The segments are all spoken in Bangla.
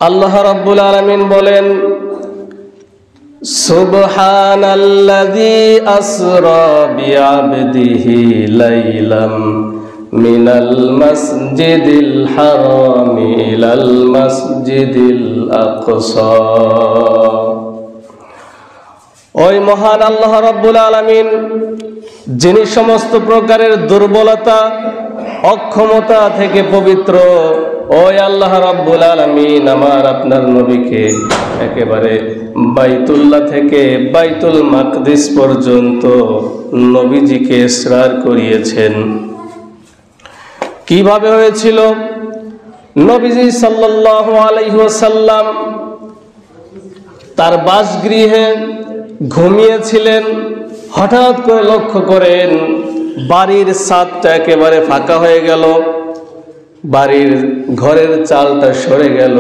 আল্লাহ রাব্বুল আলামিন বলেন, সুবহানাল্লাযী আসরা বিআবদিহি লাইলাম মিনাল মাসজিদিল হারামি ইলাল মাসজিদিল আকসা। ওই মহান আল্লাহ রাব্বুল আলামিন, যিনি সমস্ত প্রকারের দুর্বলতা অক্ষমতা থেকে পবিত্র, ওই আল্লাহ রাব্বুল আলামিন আমার আপনার নবীকে একেবারে বাইতুল্লাহ থেকে বাইতুল মাকদিস পর্যন্ত নবীজিকে ইসরার করিয়েছেন। কিভাবে হয়েছিল? নবীজি সাল্লাল্লাহু আলাইহি ওয়াসাল্লাম তার বাসগৃহে ঘুমিয়েছিলেন। হঠাৎ করে লক্ষ্য করেন বাড়ির ছাদটা একেবারে ফাঁকা হয়ে গেল, বাড়ির ঘরের চালটা সরে গেল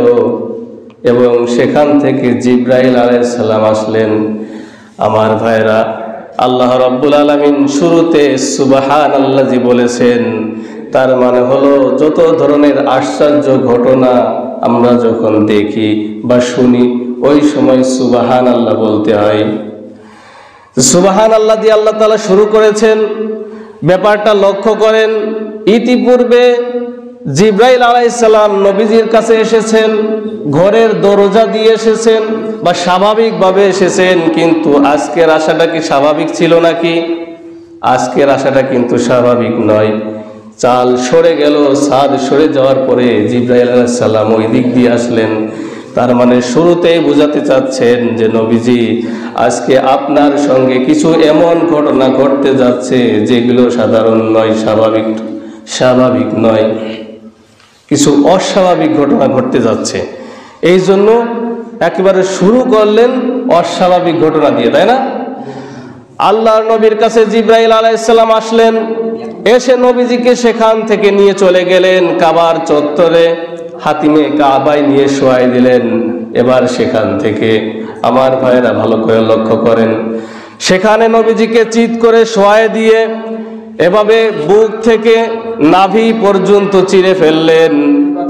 এবং সেখান থেকে জিবরাইল আলাইহিস সালাম আসলেন। আমার ভাইরা, আল্লাহ রাব্বুল আলামিন শুরুতে সুবহানাল্লাযী বলেছেন, তার মানে হলো যত ধরনের আশ্চর্য ঘটনা আমরা যখন দেখি বা শুনি ওই সময় সুবহানাল্লাহ বলতে হয়। সুবহানাল্লাহ দিয়ে আল্লাহ তাআলা শুরু করেছেন। ব্যাপারটা লক্ষ্য করেন, ইতিপূর্বে জিবরাইল আলাইহিস সালাম নবীজির কাছে এসেছেন, ঘরের দরজা দিয়ে এসেছেন বা স্বাভাবিকভাবে এসেছেন, কিন্তু আজকের আশাটা কি স্বাভাবিক ছিল নাকি? আজকের আশাটা কিন্তু স্বাভাবিক নয়। চাল সরে গেল, ছাদ সরে যাওয়ার পরে জিবরাইল আলাইহিস সালাম ওই দিক দিয়ে আসলেন। তার মানে শুরুতেই বোঝাতে চাচ্ছেন যে নবীজি, আজকে আপনার সঙ্গে কিছু এমন ঘটনা ঘটতে যাচ্ছে যেগুলো সাধারণ নয়, স্বাভাবিক নয়, কিছু অস্বাভাবিক ঘটনা ঘটতে যাচ্ছে। এই জন্য একেবারে শুরু করলেন অস্বাভাবিক ঘটনা দিয়ে, তাই না? আল্লাহর নবীর কাছে জিবরাইল আলাইহিস সালাম আসলেন, এসে নবীজিকে সেখান থেকে নিয়ে চলে গেলেন কাবার চত্বরে, হাতিমে কাবায় নিয়ে শোয়াই দিলেন। এবার সেখান থেকে আমার ভাইয়েরা ভালো করে লক্ষ্য করেন, সেখানে নবীজিকে চিৎ করে শোয়াই দিয়ে এভাবে বুক থেকে নাভি পর্যন্ত চিরে ফেললেন।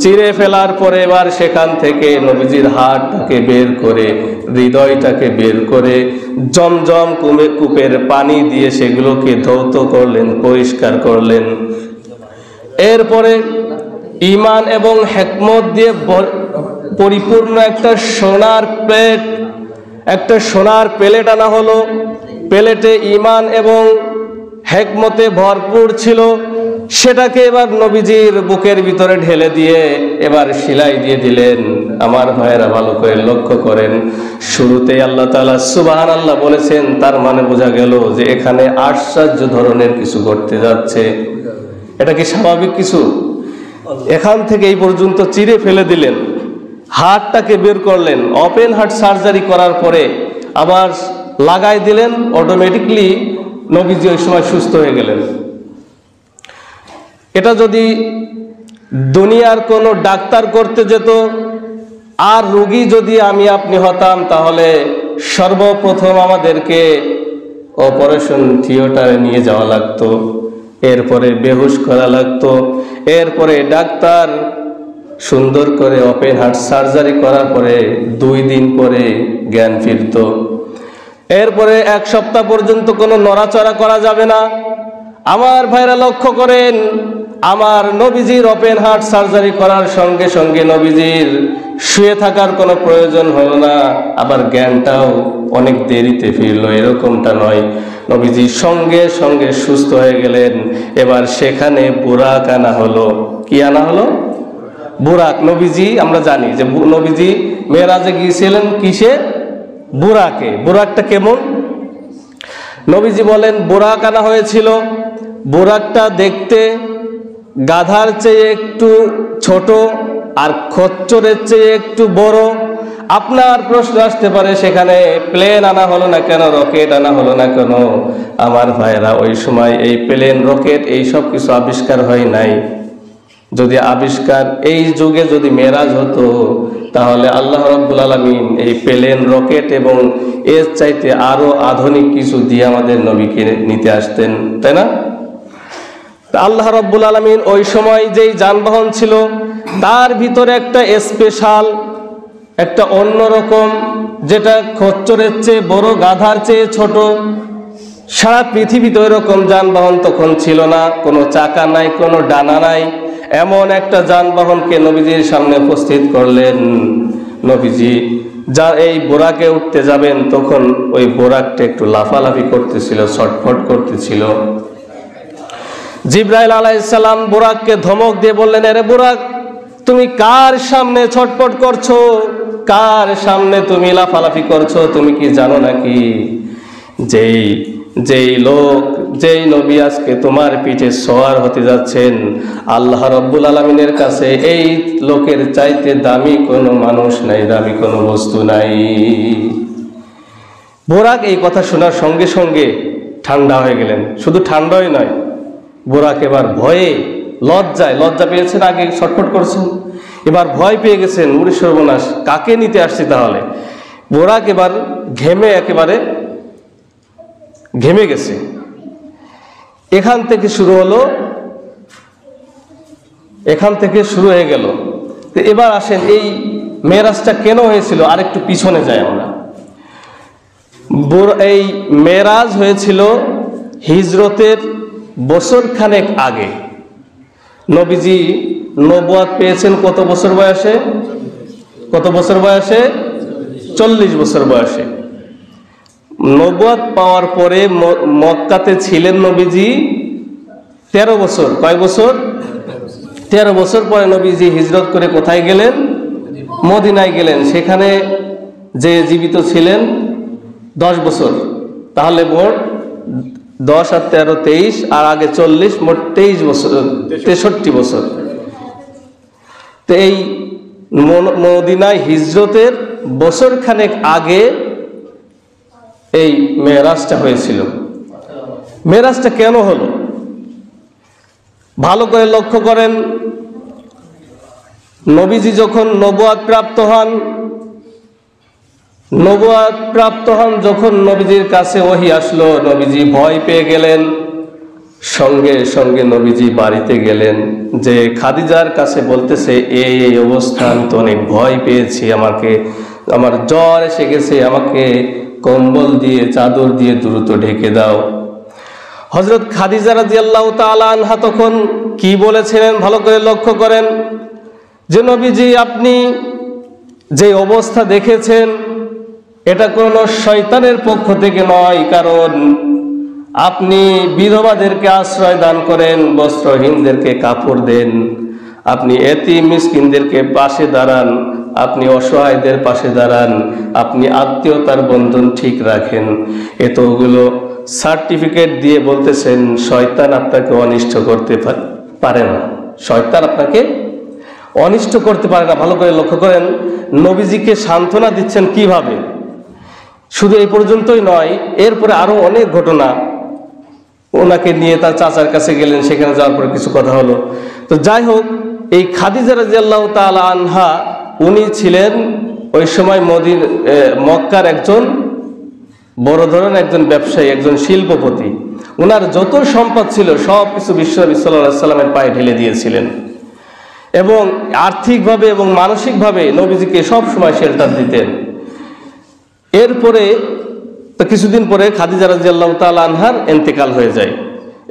চিরে ফেলার পরে এবার সেখান থেকে নবীজির হাড়টাকে বের করে, হৃদয়টাকে বের করে জমজম কূপের পানি দিয়ে সেগুলোকে ধৌত করলেন, পরিষ্কার করলেন। এরপরে ঈমান এবং হিকমত দিয়ে পরিপূর্ণ একটা সোনার প্লেট আনা হলো। প্লেটে ঈমান এবং হিকমতে ভরপুর ছিল। সেটাকে এবার নবীজির বুকের ভিতরে ঢেলে দিয়ে এবার সেলাই দিয়ে দিলেন। আমার ভাইয়েরা ভালো করে লক্ষ্য করেন, শুরুতেই আল্লাহ তাআলা সুবহানাল্লাহ বলেছেন, তার মানে বোঝা গেল যে এখানে আশ্চর্য ধরনের কিছু ঘটতে যাচ্ছে। এটা কি স্বাভাবিক কিছু? এখান থেকে এই পর্যন্ত চিরে ফেলে দিলেন, হাড়টাকে বের করলেন, ওপেন হার্ট সার্জারি করার পরে আবার লাগাই দিলেন। অটোমেটিকলি নবীজি ওই সময় সুস্থ হয়ে গেলেন। এটা যদি দুনিয়ার কোনো ডাক্তার করতে যেত আর রোগী যদি আমি আপনি হতাম, তাহলে সর্বপ্রথম আমাদেরকে অপারেশন থিয়েটারে নিয়ে যাওয়া লাগতো, এরপরে বেহুশ করা লাগতো, এরপরে ডাক্তার সুন্দর করে ওপেন হার্ট সার্জারি করার পরে 2 দিন পরে জ্ঞান ফিরত। এরপরে 1 সপ্তাহ পর্যন্ত কোনো নড়াচড়া করা যাবে না। আমার ভাইরা লক্ষ্য করেন, আমার নবীজির ওপেন হার্ট সার্জারি করার সঙ্গে সঙ্গে নবীজির শুয়ে থাকার কোনো প্রয়োজন হলো না, আবার জ্ঞানটাও অনেক দেরিতে ফিরলো, এরকমটা নয়। নবীজি সঙ্গে সঙ্গে সুস্থ হয়ে গেলেন। এবার সেখানে বুরাক আনা হলো। কি আনা হলো? বুরাক। নবীজি, আমরা জানি যে নবীজি মেরাজে গিয়েছিলেন কিসে? বুরাকে। বুরাকটা কেমন? নবীজি বলেন বুরাক আনা হয়েছিল। বুরাকটা দেখতে গাধার চেয়ে একটু ছোট আর খচ্চরের চেয়ে একটু বড়। আপনার প্রশ্ন আসতে পারে, সেখানে প্লেন আনা হলো না কেন, রকেট আনা হলো না কেন? আমার ভাইয়েরা, ওই সময় এই প্লেন, রকেট এই সব কিছু আবিষ্কার হয় নাই। যদি আবিষ্কার এই যুগে যদি মেরাজ হতো, তাহলে আল্লাহ রাব্বুল আলামিন এই প্লেন, রকেট এবং এর চাইতে আরো আধুনিক কিছু দিয়ে আমাদের নবীকে নিতে আসতেন, তাই না? আল্লাহ রাব্বুল আলামিন ওই সময় যেই যানবাহন ছিল তার ভিতরে একটা স্পেশাল একটা অন্যরকম, যেটা খচ্চরের চেয়ে বড়, গাধার চেয়ে ছোট। সারা পৃথিবীতে ওই রকম যানবাহন তখন ছিল না, কোনো চাকা নাই, কোনো ডানা নাই। এমন একটা যানবাহনকে নবীজির সামনে উপস্থিত করলেন। নবীজি যা এই বোরাকে উঠতে যাবেন, তখন ওই বোরাকটা একটু লাফালাফি করতেছিল, ছটফট করতেছিল। জিবরাইল আলাইহিস সালাম বোরাককে ধমক দিয়ে বললেন, আরে বোরাক, তুমি কার সামনে ছটফট করছো? কার সামনে তুমি লাফালাফি করছো? তুমি কি জানো নাকি যেই লোক, যেই নবী আজকে তোমার পিঠে সওয়ার হতে যাচ্ছেন, আল্লাহ রাব্বুল আলামিনের কাছে এই লোকের চাইতে দামি কোনো মানুষ নাই, দামি কোনো বস্তু নাই। বোরাক এই কথা শোনার সঙ্গে সঙ্গে ঠান্ডা হয়ে গেলেন। শুধু ঠান্ডাই নয়, বোরাক এবার ভয়ে, লজ্জা পেয়েছেন, আগে ছটফট করছেন, এবার ভয় পেয়ে গেছেন। ওরে সর্বনাশ, কাকে নিতে আসছি তাহলে? বোরাক এবার একেবারে ঘেমে গেছে। এখান থেকে শুরু হয়ে গেল। তো এবার আসেন, এই মেরাজটা কেন হয়েছিল আরেকটু পিছনে যাই আমরা। এই মেরাজ হয়েছিল হিজরতের বছর খানেক আগে। নবীজি নবুয়ত পেয়েছেন কত বছর বয়সে? 40 বছর বয়সে। নবুয়ত পাওয়ার পরে মক্কাতে ছিলেন নবীজি 13 বছর। কয় বছর? 13 বছর পরে নবীজি হিজরত করে কোথায় গেলেন? মদিনায় গেলেন। সেখানে যে জীবিত ছিলেন 10 বছর। তাহলে মোট 10 আর 13 23, আর আগে 40, মোট 23 বছর, 63 বছর। তো এই মদিনায় হিজরতের বছর খানেক আগে এই মেরাজটা হয়েছিল। মেরাজটা কেন হলো ভালো করে লক্ষ্য করেন। নবীজি যখন নবুয়ত প্রাপ্ত হন, যখন নবীজির কাছে ওহী আসলো, নবীজি ভয় পেয়ে গেলেন। সঙ্গে সঙ্গে নবীজি বাড়িতে গেলেন, যে খাদিজার কাছে বলতেছে, এই অবস্থা, আমি তো অনেক ভয় পেয়েছি, আমার জ্বর এসে গেছে, আমাকে কম্বল দিয়ে, চাদর দিয়ে দ্রুত ঢেকে দাও। হযরত খাদিজা রাদিয়াল্লাহু তাআলা আনহা তখন কি বলেছিলেন ভালো করে লক্ষ্য করেন, যে নবীজি, আপনি যে অবস্থা দেখেছেন এটা কোনো শয়তানের পক্ষ থেকে নয়, কারণ আপনি বিধবাদেরকে আশ্রয় দান করেন, বস্ত্রহীনদেরকে কাপড় দেন, আপনি এতিম মিসকিনদেরকে পাশে দাঁড়ান, আপনি অসহায়দের পাশে দাঁড়ান, আপনি আত্মীয়তার বন্ধন ঠিক রাখেন। এতগুলো সার্টিফিকেট দিয়ে বলতেছেন শয়তান আপনাকে অনিষ্ট করতে পারে না, শয়তান আপনাকে অনিষ্ট করতে পারে না। ভালো করে লক্ষ্য করেন, নবীজিকে সান্ত্বনা দিচ্ছেন কিভাবে। শুধু এই পর্যন্তই নয়, এরপরে আরো অনেক ঘটনা। ওনাকে নিয়ে তার চাচার কাছে গেলেন, সেখানে যাওয়ার পরে কিছু কথা হলো। তো যাই হোক, এই খাদিজা রাদিয়াল্লাহু তাআলা আনহা, উনি ছিলেন ওই সময় মক্কার একজন বড় ধরনের একজন ব্যবসায়ী, একজন শিল্পপতি। ওনার যত সম্পদ ছিল সব কিছু বিশ্বনবী সাল্লাল্লাহু আলাইহি সাল্লামের পায়ে ঢেলে দিয়েছিলেন, এবং আর্থিকভাবে এবং মানসিকভাবে নবীজিকে সব সময় শেল্টার দিতেন। এরপরে তো কিছুদিন পরে খাদিজা রাদিয়াল্লাহু তাআলা আনহার ইন্তেকাল হয়ে যায়।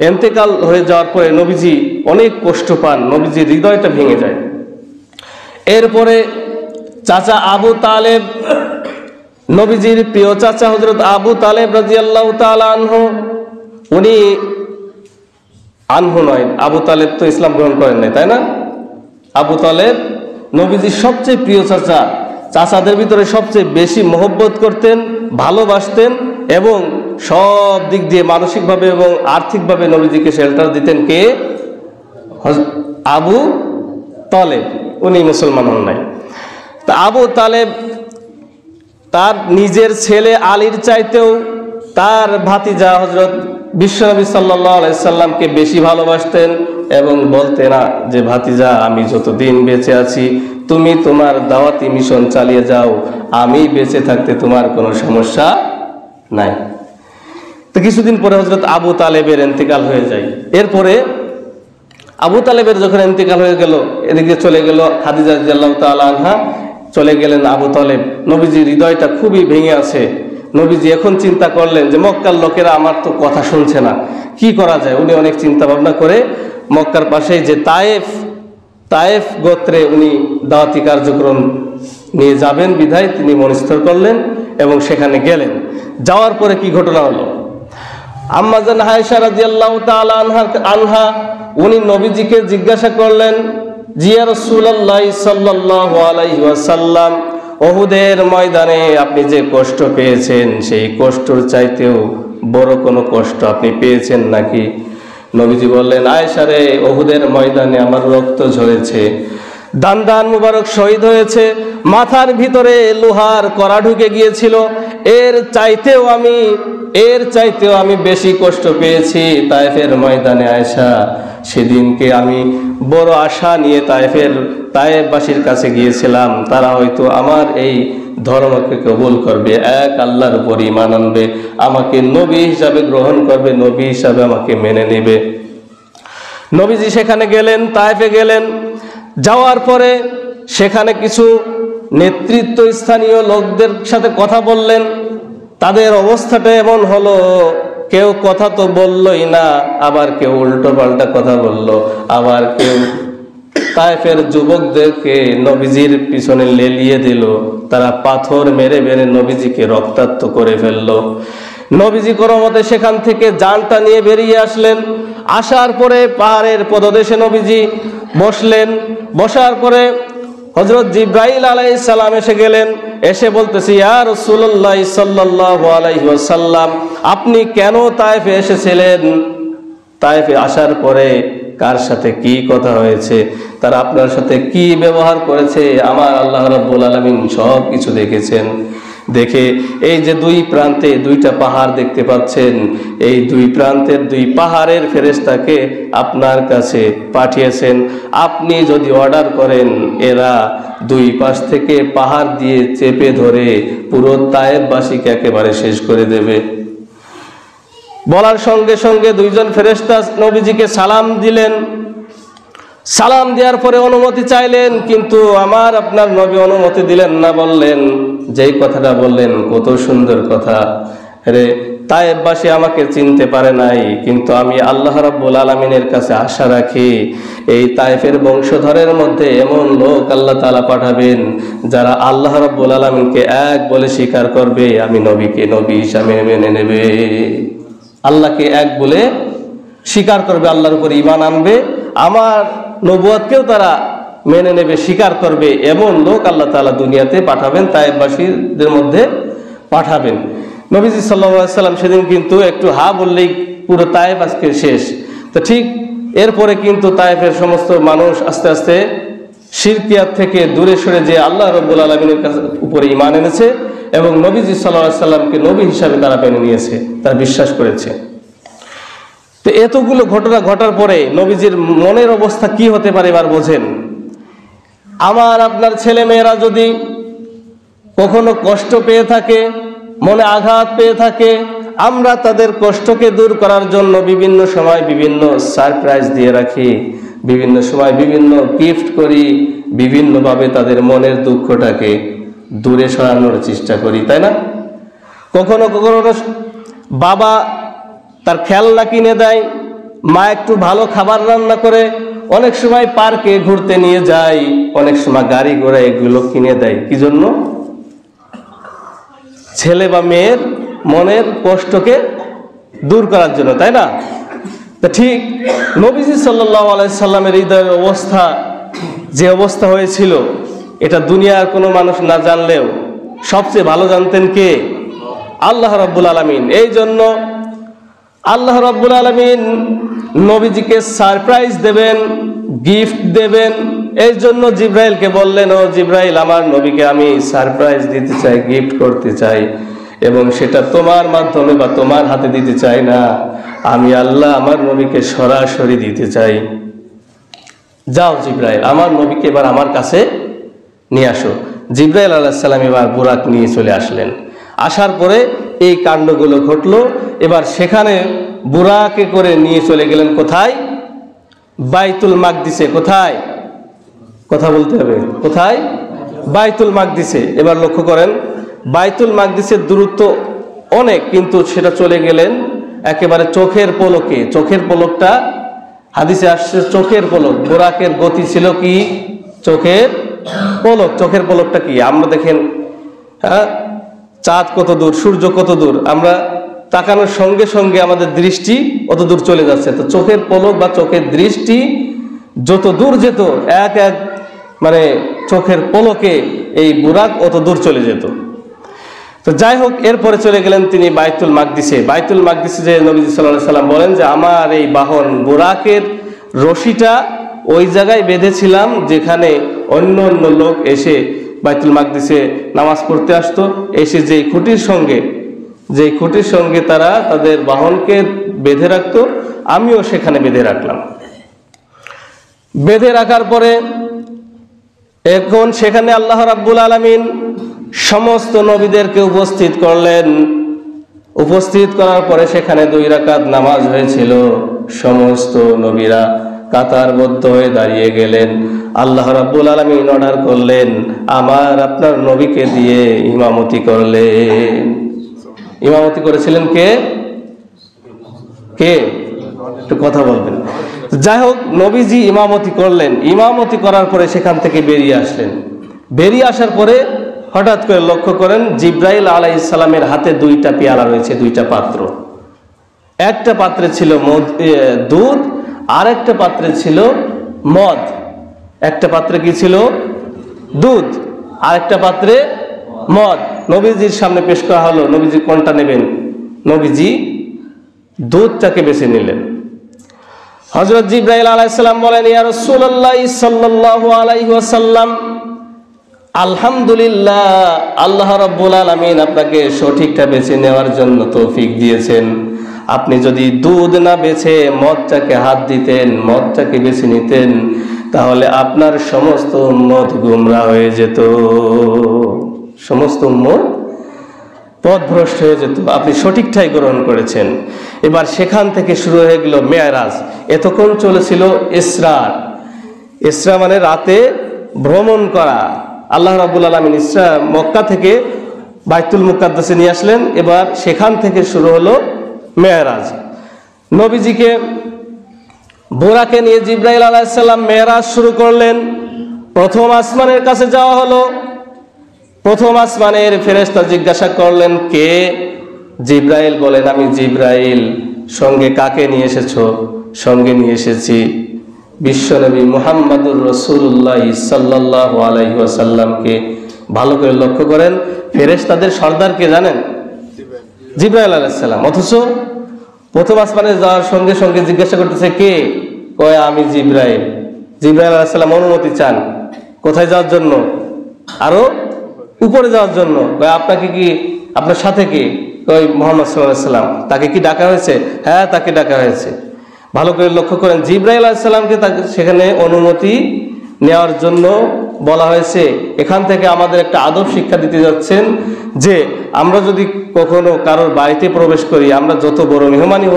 ইন্তেকাল হয়ে যাওয়ার পরে নবীজি অনেক কষ্ট পান, নবীজির হৃদয়টা ভেঙে যায়। এরপরে চাচা আবু তালেব, নবীজির প্রিয় চাচা হযরত আবু তালেব রাদিয়াল্লাহু তাআলা আবু তালেব তো ইসলাম গ্রহণ করেন নাই, তাই না? আবু তালেব নবীজির সবচেয়ে প্রিয় চাচা, চাচাদের ভিতরে সবচেয়ে বেশি মহব্বত করতেন, ভালোবাসতেন, এবং সব দিক দিয়ে মানসিকভাবে এবং আর্থিকভাবে নবীজিকে শেল্টার দিতেন। কে? আবু তালেব। উনি মুসলমান হন নাই। তা আবু তালেব তার নিজের ছেলে আলীর চাইতেও তার ভাতিজা হযরত বিশ্বনবী সাল্লাল্লাহু আলাইহি সাল্লামকে বেশি ভালোবাসতেন, এবং বলতেন যে ভাতিজা, আমি যতদিন বেঁচে আছি তুমি তোমার দাওয়াতি মিশন চালিয়ে যাও, আমি বেঁচে থাকতে তোমার কোনো সমস্যা নাই। তো কিছুদিন পরে হযরত আবু তালেবের ইন্তেকাল হয়ে যায়। এরপরে আবু তালেবের যখন ইন্তেকাল হয়ে গেল, এদিকে চলে গেল খাদিজা রাদিয়াল্লাহু তাআলা আনহা। চলে গেলেন আবু তালেব। নবীজির হৃদয়টা খুবই ভেঙে আছে। নবীজি এখন চিন্তা করলেন যে মক্কার লোকেরা আমার তো কথা শুনছে না, কি করা যায়। উনি অনেক চিন্তা ভাবনা করে মক্কার পাশেই যে তায়েফ গোত্রে উনি দাওয়াতি কার্যক্রম নিয়ে যাবেন বিধায় তিনি মনস্থির করলেন এবং সেখানে গেলেন। যাওয়ার পরে কি ঘটনা হলো, আম্মা জান আয়েশা রাদিয়াল্লাহু তাআলা আনহা উনি নবীজিকে জিজ্ঞাসা করলেন, জিয়া রাসূলুল্লাহ সাল্লাল্লাহু আলাইহি ওয়াসাল্লাম, উহুদের ময়দানে আপনি যে কষ্ট পেয়েছেন সেই কষ্টর চাইতেও বড় কোনো কষ্ট আপনি পেয়েছেন নাকি? নবীজি বললেন, আয়েশা রে, উহুদের ময়দানে আমার রক্ত ঝরেছে, দান মুবারক শহীদ হয়েছে, মাথার ভিতরে লোহার কড়া ঢুকে গিয়েছিল, এর চাইতেও আমি বেশি কষ্ট পেয়েছি তায়েফের ময়দানে আয়েশা। সেদিনকে আমি বড় আশা নিয়ে তায়েফবাসীর কাছে গিয়েছিলাম, তারা হয়তো আমার এই ধর্মকে কবুল করবে, এক আল্লাহর উপর ঈমান আনবে, আমাকে নবী হিসাবে গ্রহণ করবে, নবী হিসাবে আমাকে মেনে নেবে। নবীজি সেখানে গেলেন, তায়েফে গেলেন। যাওয়ার পরে সেখানে কিছু নেতৃত্ব স্থানীয় লোকদের সাথে কথা বললেন। তাদের অবস্থাটা এমন হলো, কেউ কথা তো বললই না, আবার কেউ উল্টো পাল্টা কথা বলল, আবার কেউ তায়েফের যুবকদেরকে নবীজির পিছনে লেলিয়ে দিল। তারা পাথর মেরে মেরে নবীজিকে রক্তাক্ত করে ফেললো। নবীজি কোনো মতে সেখান থেকে জানটা নিয়ে বেরিয়ে আসলেন। আসার পরে পাহাড়ের পদদেশে নবীজি বসলেন। বসার পরে হযরত জিবরাইল আলাইহিস সালাম এসে গেলেন। এসে বলতেছি, ইয়া রাসূলুল্লাহ সাল্লাল্লাহু আলাইহি ওয়াসাল্লাম, আপনি কেন তায়েফে এসেছিলেন? তায়েফে আসার পরে কার সাথে কি কথা হয়েছে, তারা আপনার সাথে কি ব্যবহার করেছে, আমার আল্লাহ রাব্বুল আলামিন সব কিছু দেখেছেন। দেখে এই যে দুই প্রান্তে দুইটা পাহাড় দেখতে পাচ্ছেন, এই দুই প্রান্তের দুই পাহাড়ের ফেরেশতাকে আপনার কাছে পাঠিয়েছেন। আপনি যদি অর্ডার করেন, এরা দুই পাশ থেকে পাহাড় দিয়ে চেপে ধরে পুরো তায়েফবাসীকে একেবারে শেষ করে দেবে। বলার সঙ্গে সঙ্গে দুইজন ফেরেশতা নবীজিকে সালাম দিলেন। সালাম দেওয়ার পরে অনুমতি চাইলেন, কিন্তু আপনার নবী অনুমতি দিলেন না। বললেন, যেই কথাটা বললেন কত সুন্দর কথা রে, তায়েফবাসী আমাকে চিনতে পারে নাই, কিন্তু আমি আল্লাহ রাব্বুল আলামিনের কাছে আশা রাখি এই তায়েফের বংশধরের মধ্যে এমন লোক আল্লাহ তাআলা পাঠাবেন যারা আল্লাহ রাব্বুল আলামিনকে এক বলে স্বীকার করবে, আমি নবীকে নবী হিসাবে মেনে নেবে, আল্লাহকে এক বলে স্বীকার করবে, আল্লাহর উপর ঈমান আনবে, আমার নবুয়তকেও তারা মেনে নেবে, স্বীকার করবে। এমন লোক আল্লাহ তাআলা দুনিয়াতে পাঠাবেন, তায়েফবাসীদের মধ্যে পাঠাবেন। নবীজি সাল্লাল্লাহু আলাইহি ওয়াসাল্লাম সেদিন কিন্তু একটু হা বললেই পুরো তায়েফ আজকে শেষ। তো ঠিক এরপরে কিন্তু তায়েফের সমস্ত মানুষ আস্তে আস্তে শিরকিয়াত থেকে দূরে সরে যে আল্লাহ রাব্বুল আলামিনের উপরে ঈমান এনেছে এবং নবীজি সাল্লাল্লাহু আলাইহি ওয়াসাল্লামকে নবী হিসাবে তারা মেনে নিয়েছে, তারা বিশ্বাস করেছে। তো এতগুলো ঘটনা ঘটার পরে নবীজির মনের অবস্থা কি হতে পারে এবার বোঝেন। আপনার ছেলে মেয়েরা যদি কখনো কষ্ট পেয়ে থাকে, মনে আঘাত পেয়ে থাকে, আমরা তাদের কষ্টকে দূর করার জন্য বিভিন্ন সময় বিভিন্ন সারপ্রাইজ দিয়ে রাখি, বিভিন্ন সময় বিভিন্ন গিফট করি, বিভিন্নভাবে তাদের মনের দুঃখটাকে দূরে সরানোর চেষ্টা করি, তাই না? কখনো কখনো বাবা তার খেলনা কিনে দেয়, মা একটু ভালো খাবার রান্না করে, অনেক সময় পার্কে ঘুরতে নিয়ে যায়, অনেক সময় গাড়ি ঘোড়া এগুলো কিনে দেয়। কি জন্য? ছেলে বা মেয়ের মনের কষ্টকে দূর করার জন্য, তাই না? তা ঠিক নবীজি সাল্লাল্লাহু আলাইহি সাল্লামের হৃদয়ের অবস্থা যে অবস্থা হয়েছিল, এটা দুনিয়ার কোনো মানুষ না জানলেও সবচেয়ে ভালো জানতেন কে? আল্লাহ রাব্বুল আলামিন। এই জন্য আল্লাহ রাব্বুল আলামিন নবীজিকে সারপ্রাইজ দেবেন, গিফট দেবেন। এই জন্য জিবরাইলকে বললেন, ও জিবরাইল, আমার নবীকে আমি সারপ্রাইজ দিতে চাই, গিফট করতে চাই, এবং সেটা তোমার মাধ্যমে বা তোমার হাতে দিতে চাই না, আমি আল্লাহ আমার নবীকে সরাসরি দিতে চাই। যাও জিবরাইল, আমার নবীকে এবার আমার কাছে নিয়ে আসো। জিবরাইল আলাইহিস সালাম এবার বুরাক নিয়ে চলে আসলেন। আসার পরে এই কাণ্ডগুলো ঘটলো। এবার সেখানে বুরাকে করে নিয়ে চলে গেলেন কোথায়? বাইতুল মাকদিসে। কোথায়? কথা বলতে হবে, কোথায়? বাইতুল মাকদিসে। এবার লক্ষ্য করেন, বাইতুল মাকদিসের দূরত্ব অনেক, কিন্তু সেটা চলে গেলেন একেবারে চোখের পলকে। চোখের পলকটা হাদিসে আসছে, চোখের পলক। বুরাকের গতি ছিল কি? চোখের পলক। চোখের পলকটা কি? আমরা দেখেন, হ্যাঁ, চাঁদ কত দূর, সূর্য কত দূর, আমরা তাকানোর সঙ্গে সঙ্গে আমাদের দৃষ্টি অত দূর চলে যাচ্ছে। তো চোখের পলক বা চোখের দৃষ্টি যত দূর যেত, এক এক মানে চোখের পলকে এই বুরাক অত দূর চলে যেত। তো যাই হোক, এরপরে চলে গেলেন তিনি বাইতুল মাকদিসে। বাইতুল মাকদিসে যে নবী সাল্লাল্লাহু আলাইহি সাল্লাম বলেন যে আমার এই বাহন বুরাকের রশিটা ওই জায়গায় বেঁধেছিলাম যেখানে অন্য অন্য লোক এসে বাইতুল মাকদিসে নামাজ পড়তে আসতো, এসে যেই খুঁটির সঙ্গে তারা তাদের বাহনকে বেঁধে রাখতো, আমিও সেখানে বেঁধে রাখলাম। বেঁধে রাখার পরে এখন সেখানে আল্লাহ রাব্বুল আলামিন সমস্ত নবীদেরকে উপস্থিত করলেন। উপস্থিত করার পরে সেখানে 2 রাকাত নামাজ হয়েছিল। সমস্ত নবীরা কাতারবদ্ধ হয়ে দাঁড়িয়ে গেলেন। আল্লাহ রাব্বুল আলামিন অর্ডার করলেন, আমার আপনার নবীকে দিয়ে ইমামতি করলেন। ইমামতি করেছিলেন কে? কে? একটু কথা বলবেন। যাই হোক, নবীজি ইমামতি করলেন। ইমামতি করার পরে সেখান থেকে বেরিয়ে আসলেন। বেরিয়ে আসার পরে হঠাৎ করে লক্ষ্য করেন জিব্রাইল আলাইহিস সালামের হাতে 2টা পেয়ালা রয়েছে, 2টা পাত্র। একটা পাত্রে ছিল দুধ, আর একটা পাত্রে ছিল মদ। একটা পাত্রে কি ছিল? দুধ, আর একটা পাত্রে মদ। নবীজির সামনে পেশ করা হলো, নবীজি কোনটা নেবেন? নবীজি দুধটাকে বেছে নিলেন। হযরত জিব্রাইল আলাইহিস সালাম বলেন, ইয়া রাসূলুল্লাহ সাল্লাল্লাহু আলাইহি ওয়াসাল্লাম, আলহামদুলিল্লাহ, আল্লাহ রাব্বুল আলামিন আপনাকে সঠিকটা বেছে নেওয়ার জন্য তৌফিক দিয়েছেন। আপনি যদি দুধ না বেছে মদটাকে হাত দিতেন, মদটাকে বেছে নিতেন, তাহলে আপনার সমস্ত উম্মত গুমরাহ হয়ে যেত, সমস্ত উম্মত পথভ্রষ্ট হয়ে যেত। আপনি সঠিকটাই গ্রহণ করেছেন। এবার সেখান থেকে শুরু হয়ে গেল মেরাজ। এতক্ষণ চলেছিল ইসরা। ইসরা মানে রাতে ভ্রমণ করা। আল্লাহ রাব্বুল আলামিন ইসরা মক্কা থেকে বাইতুল মুকাদ্দাসে নিয়ে আসলেন। এবার সেখান থেকে শুরু হলো মেরাজ। নবীজিকে বুরাকে নিয়ে জিব্রাইল আলাইহিস সালাম মেরাজ শুরু করলেন। প্রথম আসমানের কাছে যাওয়া হলো। প্রথম আসমানের ফেরেশতা জিজ্ঞাসা করলেন, কে? জিব্রাইল বলেন, আমি জিব্রাইল। সঙ্গে কাকে নিয়ে এসেছো? সঙ্গে নিয়ে এসেছি বিশ্বনবী মুহাম্মদুর রাসূলুল্লাহ সাল্লাল্লাহু আলাইহি ওয়াসাল্লামকে। ভালো করে লক্ষ্য করেন, ফেরেশতাদের সর্দার কে জানেন? জিব্রাইল আলাইহিস সালাম। অথচ প্রথম আসমানে যাওয়ার সঙ্গে সঙ্গে জিজ্ঞাসা করতেছে, কে? কয়, আমি জিব্রাইল। জিব্রাইল আলাইহিস সালাম অনুমতি চান। কোথায় যাওয়ার জন্য? আরো উপরে যাওয়ার জন্য। আপনাকে কি, আপনার সাথে কি? কই মুহাম্মদ সাল্লাল্লাহু আলাইহি ওয়াসাল্লাম। তাকে কি ডাকা হয়েছে? হ্যাঁ, তাকে ডাকা হয়েছে। ভালো করে লক্ষ্য করেন, জিব্রাইল আলাইহিস সালামকে তাকে সেখানে অনুমতি নেওয়ার জন্য বলা হয়েছে। এখান থেকে আমাদের একটা আদব শিক্ষা দিতে যাচ্ছেন যে আমরা যদি কখনো কারোর বাড়িতে প্রবেশ করি, আমরা যত বড় মেহমানই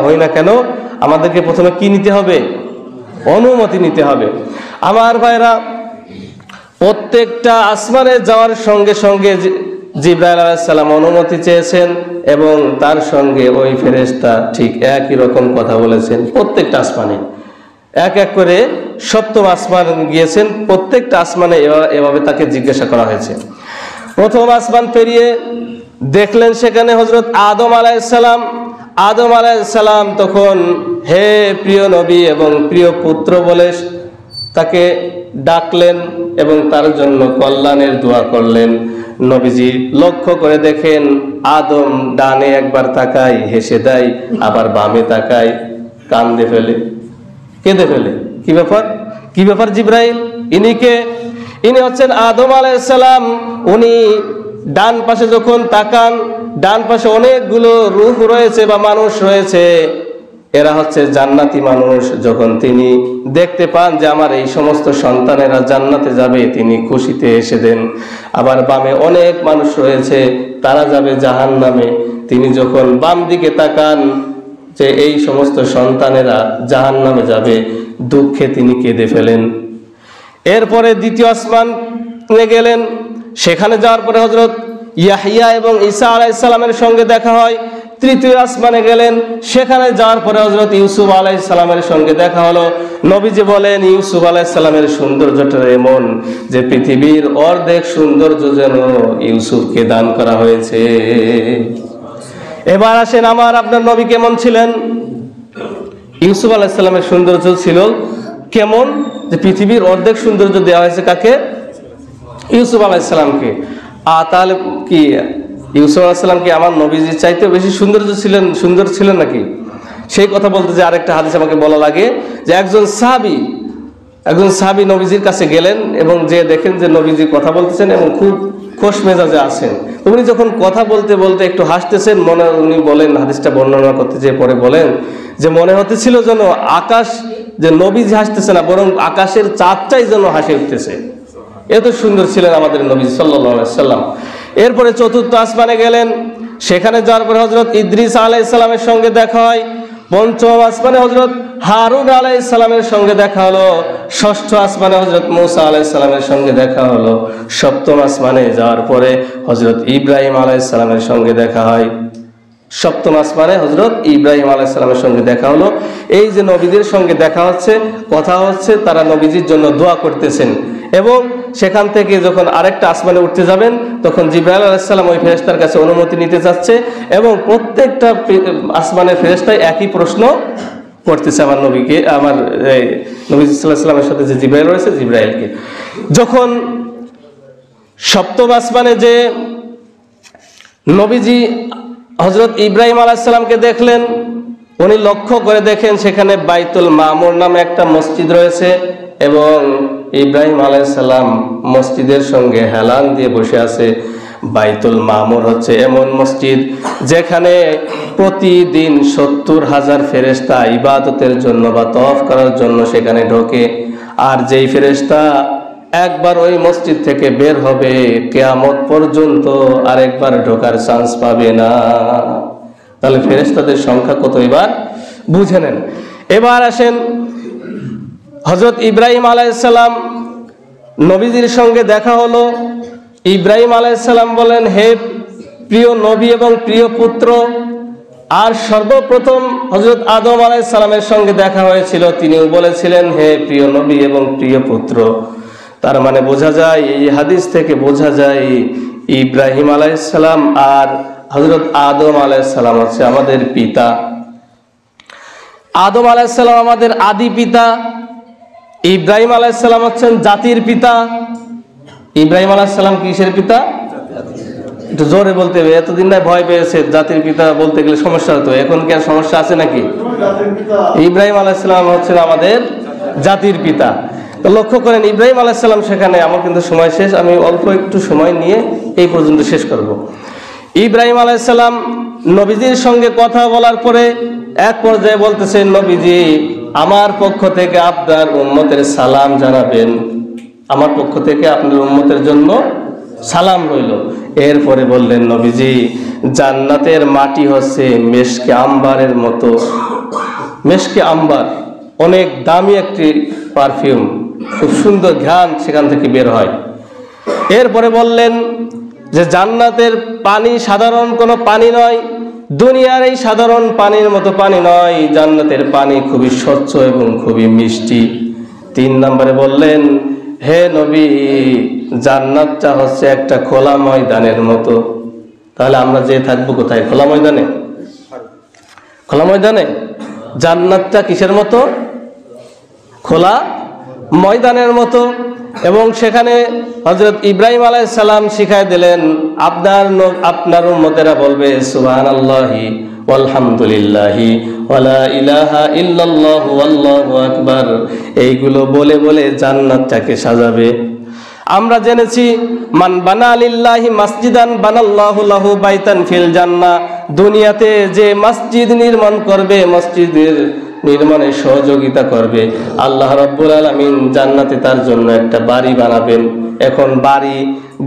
হই না কেন, আমাদেরকে প্রথমে কি নিতে হবে? অনুমতি নিতে হবে। আমার ভাইরা, প্রত্যেকটা আসমানে যাওয়ার সঙ্গে সঙ্গে জিব্রাইল আলাইহিস সালাম অনুমতি চেয়েছেন এবং তার সঙ্গে ওই ফেরেশতা ঠিক একই রকম কথা বলেছেন। প্রত্যেকটা আসমানে এক এক করে সপ্তম আসমান গিয়েছেন। প্রত্যেকটা আসমানে এভাবে তাকে জিজ্ঞাসা করা হয়েছে। প্রথম আসমান পেরিয়ে দেখলেন সেখানে হযরত আদম আলাইহিস সালাম। আদম আলাইহিস সালাম তখন হে প্রিয় নবী এবং প্রিয় পুত্র বলে তাকে ডাকলেন এবং তার জন্য কল্যাণের দোয়া করলেন। নবীজি লক্ষ্য করে দেখেন আদম ডানে একবার তাকায়, হেসে দেয়, আবার বামে তাকায়, কান্দে ফেলে, কেঁদে ফেলে। কি ব্যাপার? কি ব্যাপার জিব্রাইল? ইনি হচ্ছেন আদম আলাইহিস সালাম। উনি ডান পাশে যখন তাকান, ডান পাশে অনেকগুলো রূহ রয়েছে বা মানুষ রয়েছে, এরা হচ্ছে জান্নাতি মানুষ। যখন তিনি দেখতে পান যে আমার এই সমস্ত সন্তানেরা জান্নাতে যাবে, তিনি খুশিতে হেসে দেন। আবার বামে অনেক মানুষ রয়েছে, তারা যাবে জাহান্নামে। তিনি যখন বাম দিকে তাকান যে এই সমস্ত সন্তানেরা জাহান্নামে যাবে, দুঃখে তিনি কেঁদে ফেলেন। এরপরে দ্বিতীয় আসমান গেলেন। সেখানে যাওয়ার পরে হযরত ইয়াহইয়া এবং ঈসা আলাইহিস সালামের সঙ্গে দেখা হয়। তৃতীয় আসমানে গেলেন, সেখানে যাওয়ার পরে হযরত ইউসুফ আলাইহিস সালামের সঙ্গে দেখা হলো। নবীজি বলেন, ইউসুফ আলাইহিস সালামের সৌন্দর্যটা এমন যে পৃথিবীর অর্ধেক সৌন্দর্য যেন ইউসুফকে দান করা হয়েছে। এবার আসেন, আপনার নবী কেমন ছিলেন? ইউসুফ আলাইহিস সালামের সৌন্দর্য ছিল কেমন যে পৃথিবীর অর্ধেক সৌন্দর্য দেওয়া হয়েছে কাকে? ইউসুফ আলাইহিস সালামকে। তাহলে কি ইউসুফ আলাইহিস সালাম কি আমার নবীজির চাইতে বেশি সুন্দর ছিলেন নাকি? সেই কথা বলতে যে আরেকটা হাদিস আমাকে বলা লাগে যে একজন সাহাবী নবীজির কাছে গেলেন এবং যে দেখেন যে নবীজি কথা বলতেছেন এবং খুব খোশ মেজাজে আছেন। উনি যখন কথা বলতে বলতে একটু হাসতেছেন, উনি বলেন, হাদিসটা বর্ণনা করতে যেয়ে পরে বলেন যে মনে হতেছিল যেন আকাশ, যে নবীজি হাসতেছে না বরং আকাশের চাঁদটাই যেন হাসি উঠতেছে। এত সুন্দর ছিলেন আমাদের নবী সাল্লাল্লাহু আলাইহি সাল্লাম। এরপরে চতুর্থ আসমানে গেলেন, সেখানে যাওয়ার পরে হযরত ইদ্রিস আলাইহিস সালামের সঙ্গে দেখা হয়। পঞ্চম আসমানে হযরত হারুন আলাইহিস সালামের সঙ্গে দেখা হলো। ষষ্ঠ আসমানে হযরত মূসা আলাইহিস সালামের সঙ্গে দেখা হলো। সপ্তম আসমানে যাওয়ার পরে হযরত ইব্রাহিম আলাইহিস সালামের সঙ্গে দেখা হয়। সপ্তম আসমানে হযরত ইব্রাহিম আলাইহিস সালামের সঙ্গে দেখা হলো। এই যে নবীদের সঙ্গে দেখা হচ্ছে, কথা হচ্ছে, তারা নবীজির জন্য দোয়া করতেছেন। এবং সেখান থেকে যখন আরেকটা আসমানে উঠতে যাবেন তখন জিবরাইল আলাইহিস সালাম ওই ফেরেশতার কাছে অনুমতি নিতে যাচ্ছে এবং প্রত্যেকটা আসমানের ফেরেশতাই একই প্রশ্ন করতেছে আমার নবীকে, আমার নবী সাল্লাল্লাহু আলাইহি ওয়াসাল্লামের সাথে যে জিবরাইল রয়েছে, জিবরাইলকে। যখন সপ্তম আসমানে যে নবীজি হযরত ইব্রাহিম আলাইহিস সালামকে দেখলেন, উনি লক্ষ্য করে দেখেন সেখানে বাইতুল মামুর নামে একটা মসজিদ রয়েছে এবং ইব্রাহিম আলাইহিস সালাম মসজিদের সঙ্গে হেলান দিয়ে বসে আছে। বাইতুল মামুর হচ্ছে এমন মসজিদ যেখানে প্রতিদিন 70,000 ফেরেশতা ইবাদতের জন্য বা তওয়াফ করার জন্য সেখানে ঢোকে। আর যেই ফেরেশতা একবার ওই মসজিদ থেকে বের হবে, কিয়ামত পর্যন্ত আরেকবার ঢোকার চান্স পাবে না। তাহলে ফেরেশতাদের সংখ্যা কত এবার বুঝে নেন। এবার আসেন, হযরত ইব্রাহিম আলাইহিস সালাম নবীজির সঙ্গে দেখা হলো। ইব্রাহিম আলাইহিস সালাম বলেন, হে প্রিয় নবী এবং প্রিয় পুত্র। আর সর্বপ্রথম হযরত আদম আলাইহিস সালামের সঙ্গে দেখা হয়েছিল, তিনিও বলেছিলেন, হে প্রিয় নবী এবং প্রিয় পুত্র। তার মানে বোঝা যায়, এই হাদিস থেকে বোঝা যায় ইব্রাহিম আলাইহিস সালাম আর হযরত আদম আলাইহিস সালাম হচ্ছে আমাদের পিতা। আদম আলাইহিস সালাম আমাদের আদি পিতা, ইব্রাহিম আলাইহিস সালাম হচ্ছেন জাতির পিতা। ইব্রাহিম আলাইহিস সালাম কিসের পিতা? একটু জোরে বলতে হবে, এতদিন না ভয় পেয়েছে জাতির পিতা বলতে গেলে সমস্যা হতো, এখন কি আর সমস্যা আছে নাকি? ইব্রাহিম আলাইহিস সালাম হচ্ছেন আমাদের জাতির পিতা। তো লক্ষ্য করেন, ইব্রাহিম আলাইহিস সালাম সেখানে, আমার কিন্তু সময় শেষ, আমি অল্প একটু সময় নিয়ে এই পর্যন্ত শেষ করব। ইব্রাহিম আলাইহিস সালাম নবীজির সঙ্গে কথা বলার পরে এক পর্যায়ে বলতেছেন, নবীজি আমার পক্ষ থেকে আপনার উম্মতের সালাম জানাবেন, আমার পক্ষ থেকে আপনার উম্মতের জন্য সালাম রইল। এরপরে বললেন, নবীজি জান্নাতের মাটি হচ্ছে মেশকে আম্বারের মতো। মেশকে আম্বার অনেক দামি একটি পারফিউম, খুব সুন্দর ঘ্রাণ সেখান থেকে বের হয়। এরপরে বললেন যে জান্নাতের পানি সাধারণ কোনো পানি নয়, দুনিয়ার এই সাধারণ পানির মতো পানি নয়, জান্নাতের পানি খুবই স্বচ্ছ এবং খুবই মিষ্টি। 3 নম্বরে বললেন, হে নবী জান্নাতটা হচ্ছে একটা খোলা ময়দানের মতো। তাহলে আমরা যে থাকবো কোথায়? খোলা ময়দানে। খোলা ময়দানে জান্নাতটা কিসের মতো? খোলা ময়দানের মতো। এবং সেখানে হযরত ইব্রাহিম আলাইহিস সালাম শিখায় দিলেন, আপনার উম্মতেরা বলবে সুবহানাল্লাহি আলহামদুলিল্লাহি ওয়ালা ইলাহা ইল্লাল্লাহু আল্লাহু আকবার। এইগুলো বলে বলে জান্নাতটাকে সাজাবে। আমরা জেনেছি, মান বানা লিল্লাহি মাসজিদান বানাল্লাহু লাহু বাইতান ফিল জান্নাহ। দুনিয়াতে যে মসজিদ নির্মাণ করবে, মসজিদের নির্মাণে সহযোগিতা করবে, আল্লাহ রাব্বুল আলামিন জান্নাতে তার জন্য একটা বাড়ি বানাবেন। এখন বাড়ি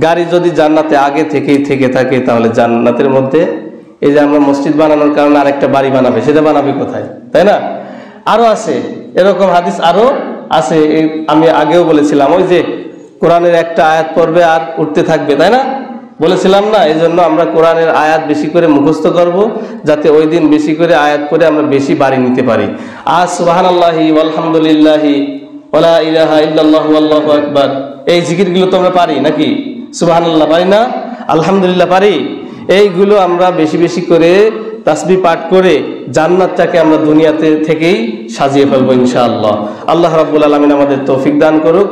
গাড়ি যদি জান্নাতে আগে থেকেই থেকে থাকে, তাহলে জান্নাতের মধ্যে এই যে আমরা মসজিদ বানানোর কারণে আরেকটা বাড়ি বানাবে, সেটা বানাবে কোথায়? তাই না? আরো আছে এরকম হাদিস, আরো আছে। আমি আগেও বলেছিলাম, ওই যে কোরআনের একটা আয়াত পড়বে আর উঠতে থাকবে, তাই না? বলেছিলাম না? এই জন্য আমরা কোরআনের আয়াত বেশি করে মুখস্থ করব, যাতে ওই দিন বেশি করে আয়াত করে আমরা বেশি বাড়ি নিতে পারি। আজ সুবহানাল্লাহি ওয়ালহামদুলিল্লাহি ওয়ালা ইলাহা ইল্লাল্লাহু আল্লাহু আকবার, এই জিকিরগুলো তো আমরা পারি নাকি? সুবহানাল্লাহ পারি না? আলহামদুলিল্লাহ পারি। এইগুলো আমরা বেশি বেশি করে তাসবিহ পাঠ করে জান্নাতটাকে আমরা দুনিয়াতে থেকেই সাজিয়ে ফেলবো ইনশাআল্লাহ। আল্লাহ রাব্বুল আলামিন আমাদের তৌফিক দান করুক।